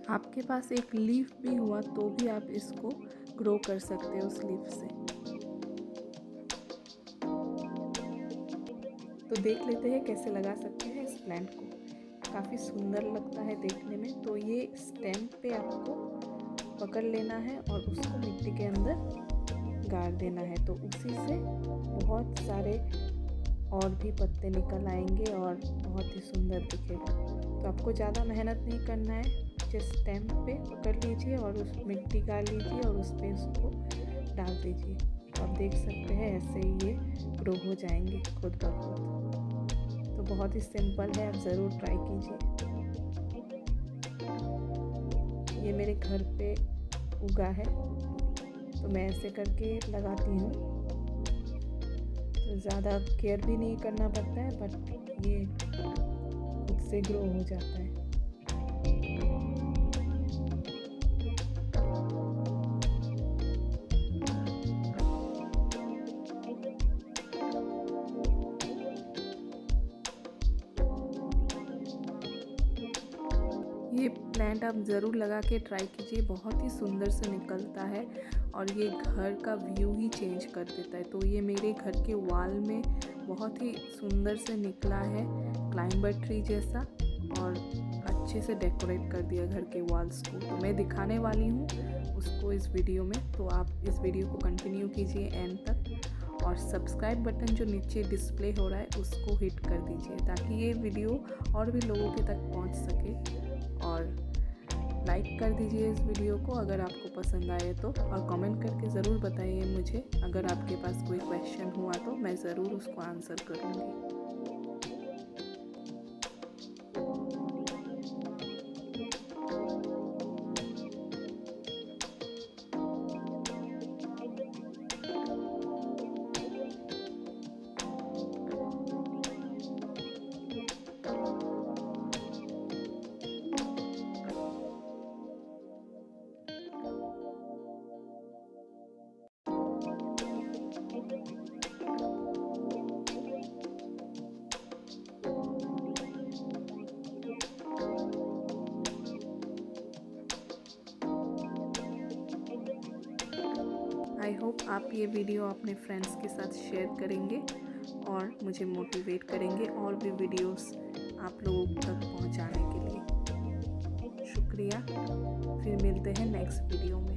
आपके पास एक लीफ भी हुआ तो भी आप इसको ग्रो कर सकते हो उस लीफ से। तो देख लेते हैं कैसे लगा सकते हैं इस प्लांट को। काफ़ी सुंदर लगता है देखने में। तो ये स्टेम पे आपको पकड़ लेना है और उसको मिट्टी के अंदर गाड़ देना है। तो उसी से बहुत सारे और भी पत्ते निकल आएंगे और बहुत ही सुंदर दिखेगा। तो आपको ज़्यादा मेहनत नहीं करना है, जस्ट स्टेम पे पकड़ लीजिए और उस मिट्टी गाड़ लीजिए और उस पर उसको डाल दीजिए। तो आप देख सकते हैं ऐसे ही ये ग्रो हो जाएंगे खुद ब खुद। तो बहुत ही सिंपल है, आप ज़रूर ट्राई कीजिए। ये मेरे घर पे उगा है तो मैं ऐसे करके लगाती हूँ। तो ज़्यादा केयर भी नहीं करना पड़ता है, बट ये खुद से ग्रो हो जाता है। ये प्लांट आप ज़रूर लगा के ट्राई कीजिए, बहुत ही सुंदर से निकलता है और ये घर का व्यू ही चेंज कर देता है। तो ये मेरे घर के वॉल में बहुत ही सुंदर से निकला है, क्लाइंबर ट्री जैसा, और अच्छे से डेकोरेट कर दिया घर के वॉल्स को। तो मैं दिखाने वाली हूँ उसको इस वीडियो में। तो आप इस वीडियो को कंटिन्यू कीजिए एंड तक और सब्सक्राइब बटन जो नीचे डिस्प्ले हो रहा है उसको हिट कर दीजिए ताकि ये वीडियो और भी लोगों के तक पहुँच सके। और लाइक कर दीजिए इस वीडियो को अगर आपको पसंद आए तो, और कमेंट करके ज़रूर बताइए मुझे। अगर आपके पास कोई क्वेश्चन हुआ तो मैं ज़रूर उसको आंसर करूँगी। आई होप आप ये वीडियो अपने फ्रेंड्स के साथ शेयर करेंगे और मुझे मोटिवेट करेंगे और भी वीडियोस आप लोगों तक पहुंचाने के लिए। शुक्रिया, फिर मिलते हैं नेक्स्ट वीडियो में।